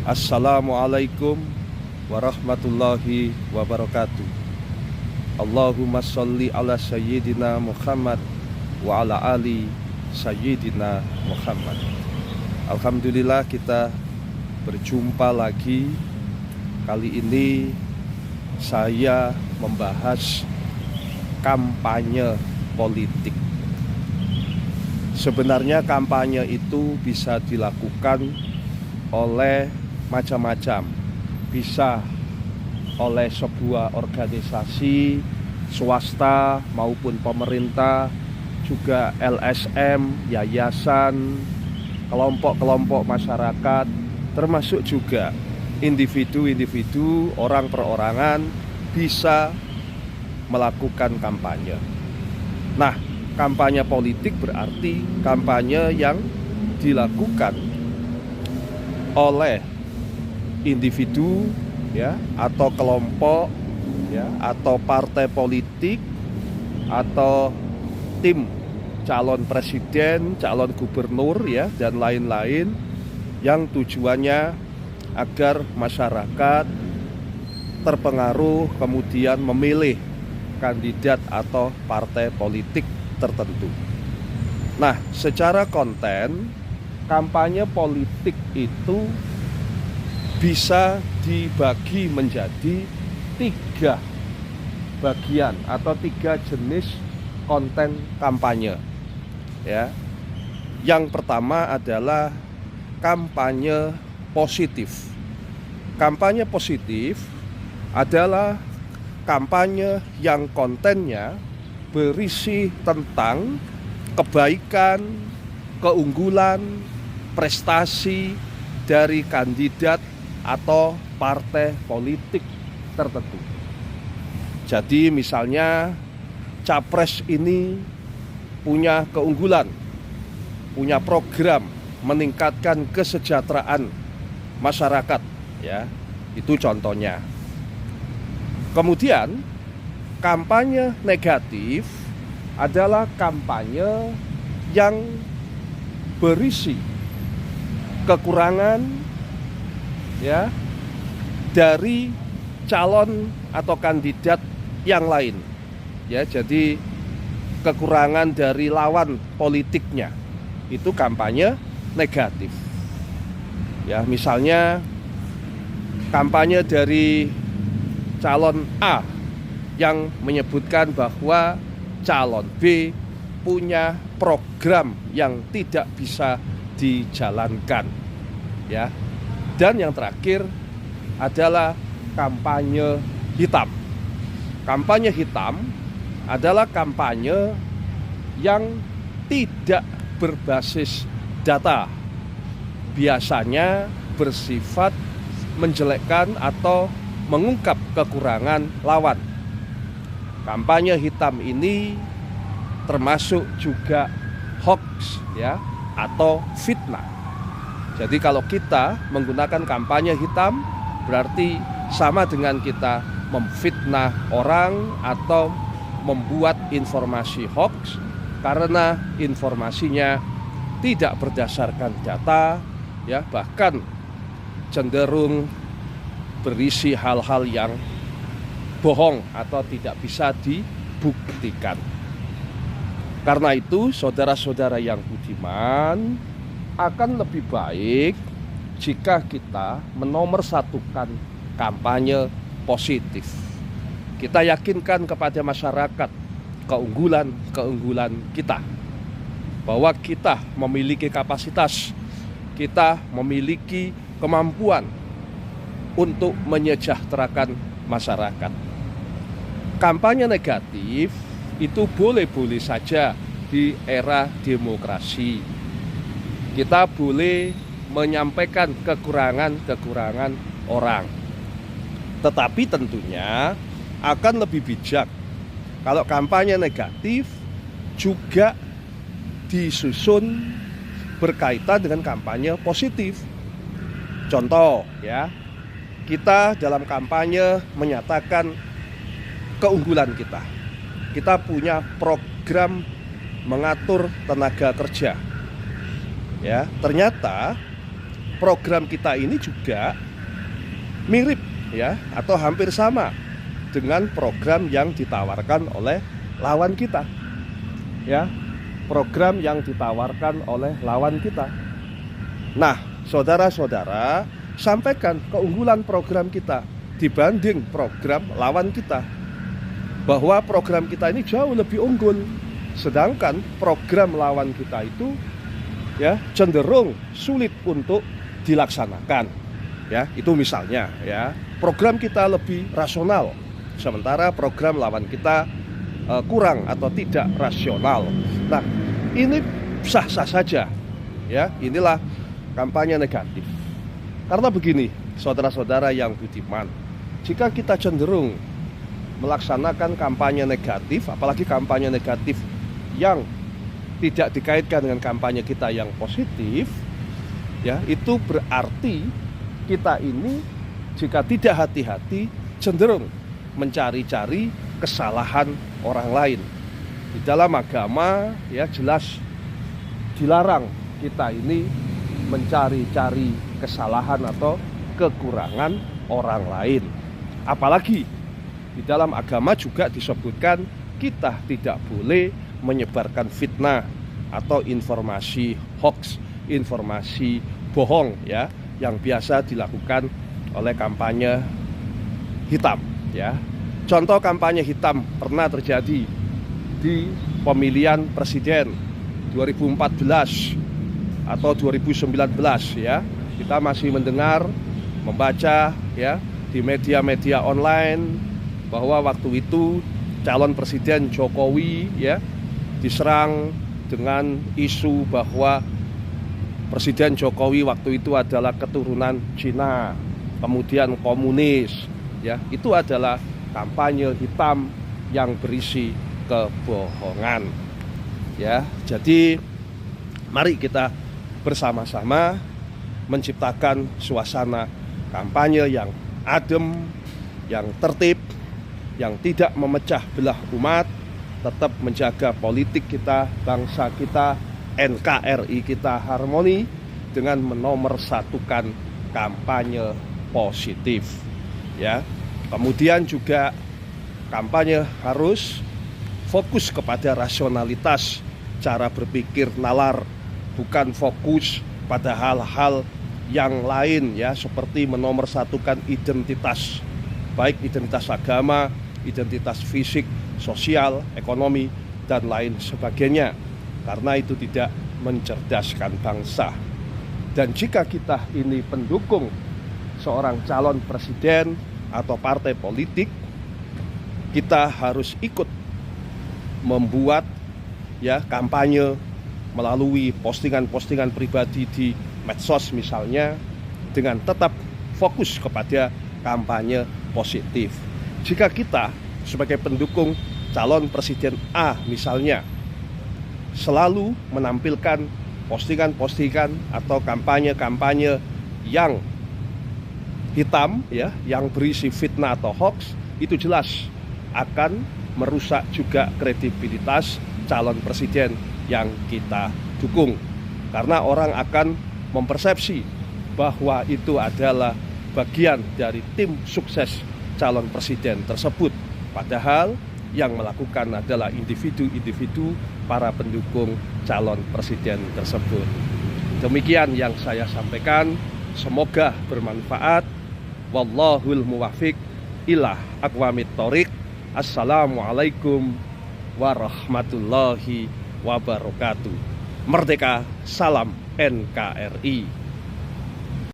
Assalamualaikum warahmatullahi wabarakatuh. Allahumma sholli ala sayyidina Muhammad wa ala ali sayyidina Muhammad. Alhamdulillah kita berjumpa lagi. Kali ini saya membahas kampanye politik. Sebenarnya kampanye itu bisa dilakukan oleh macam-macam. Bisa oleh sebuah organisasi swasta maupun pemerintah, juga LSM, yayasan, kelompok-kelompok masyarakat, termasuk juga individu-individu, orang perorangan bisa melakukan kampanye. Nah, kampanye politik berarti kampanye yang dilakukan oleh individu ya, atau kelompok ya, atau partai politik, atau tim calon presiden, calon gubernur ya, dan lain-lain, yang tujuannya agar masyarakat terpengaruh kemudian memilih kandidat atau partai politik tertentu. Nah, secara konten, kampanye politik itu bisa dibagi menjadi 3 bagian atau 3 jenis konten kampanye ya. Yang pertama adalah kampanye positif. Kampanye positif adalah kampanye yang kontennya berisi tentang kebaikan, keunggulan, prestasi dari kandidat atau partai politik tertentu. Jadi misalnya capres ini punya keunggulan, punya program meningkatkan kesejahteraan masyarakat ya. Itu contohnya. Kemudian kampanye negatif adalah kampanye yang berisi kekurangan ya dari calon atau kandidat yang lain ya. Jadi kekurangan dari lawan politiknya, itu kampanye negatif ya. Misalnya kampanye dari calon A yang menyebutkan bahwa calon B punya program yang tidak bisa dijalankan ya. Dan yang terakhir adalah kampanye hitam. Kampanye hitam adalah kampanye yang tidak berbasis data, biasanya bersifat menjelekkan atau mengungkap kekurangan lawan. Kampanye hitam ini termasuk juga hoax ya, atau fitnah. Jadi kalau kita menggunakan kampanye hitam, berarti sama dengan kita memfitnah orang atau membuat informasi hoax, karena informasinya tidak berdasarkan data ya, bahkan cenderung berisi hal-hal yang bohong atau tidak bisa dibuktikan. Karena itu, saudara-saudara yang budiman, akan lebih baik jika kita menomorsatukan kampanye positif. Kita yakinkan kepada masyarakat keunggulan kita, bahwa kita memiliki kapasitas, kita memiliki kemampuan untuk menyejahterakan masyarakat. Kampanye negatif itu boleh-boleh saja di era demokrasi. Kita boleh menyampaikan kekurangan-kekurangan orang. Tetapi tentunya akan lebih bijak kalau kampanye negatif juga disusun berkaitan dengan kampanye positif. Contoh ya, kita dalam kampanye menyatakan keunggulan kita. Kita punya program mengatur tenaga kerja. Ya, ternyata program kita ini juga mirip ya atau hampir sama dengan program yang ditawarkan oleh lawan kita. Ya, program yang ditawarkan oleh lawan kita. Nah, saudara-saudara, sampaikan keunggulan program kita dibanding program lawan kita. Bahwa program kita ini jauh lebih unggul. Sedangkan program lawan kita itu ya cenderung sulit untuk dilaksanakan. Ya, itu misalnya ya. Program kita lebih rasional, sementara program lawan kita kurang atau tidak rasional. Nah, ini sah-sah saja. Ya, inilah kampanye negatif. Karena begini, saudara-saudara yang budiman, jika kita cenderung melaksanakan kampanye negatif, apalagi kampanye negatif yang tidak dikaitkan dengan kampanye kita yang positif, ya, itu berarti kita ini jika tidak hati-hati cenderung mencari-cari kesalahan orang lain. Di dalam agama ya jelas dilarang kita ini mencari-cari kesalahan atau kekurangan orang lain. Apalagi di dalam agama juga disebutkan kita tidak boleh menyebarkan fitnah atau informasi hoax, informasi bohong ya yang biasa dilakukan oleh kampanye hitam ya. Contoh kampanye hitam pernah terjadi di pemilihan presiden 2014 atau 2019 ya. Kita masih mendengar, membaca ya di media-media online bahwa waktu itu calon presiden Jokowi ya diserang dengan isu bahwa Presiden Jokowi waktu itu adalah keturunan Cina, kemudian komunis ya. Itu adalah kampanye hitam yang berisi kebohongan ya. Jadi mari kita bersama-sama menciptakan suasana kampanye yang adem, yang tertib, yang tidak memecah belah umat, tetap menjaga politik kita, bangsa kita, NKRI kita harmoni dengan menomorsatukan kampanye positif ya. Kemudian juga kampanye harus fokus kepada rasionalitas cara berpikir nalar, bukan fokus pada hal-hal yang lain ya, seperti menomorsatukan identitas, baik identitas agama, identitas fisik, sosial, ekonomi, dan lain sebagainya. Karena itu tidak mencerdaskan bangsa. Dan jika kita ini pendukung seorang calon presiden atau partai politik, kita harus ikut membuat ya kampanye melalui postingan-postingan pribadi di medsos misalnya, dengan tetap fokus kepada kampanye positif. Jika kita sebagai pendukung calon presiden A misalnya selalu menampilkan postingan-postingan atau kampanye-kampanye yang hitam ya, yang berisi fitnah atau hoax, itu jelas akan merusak juga kredibilitas calon presiden yang kita dukung. Karena orang akan mempersepsi bahwa itu adalah bagian dari tim sukses calon presiden tersebut. Padahal yang melakukan adalah individu-individu para pendukung calon presiden tersebut. Demikian yang saya sampaikan, semoga bermanfaat. Wallahul muwaffiq ila aqwamit thoriq. Assalamualaikum warahmatullahi wabarakatuh. Merdeka, salam NKRI.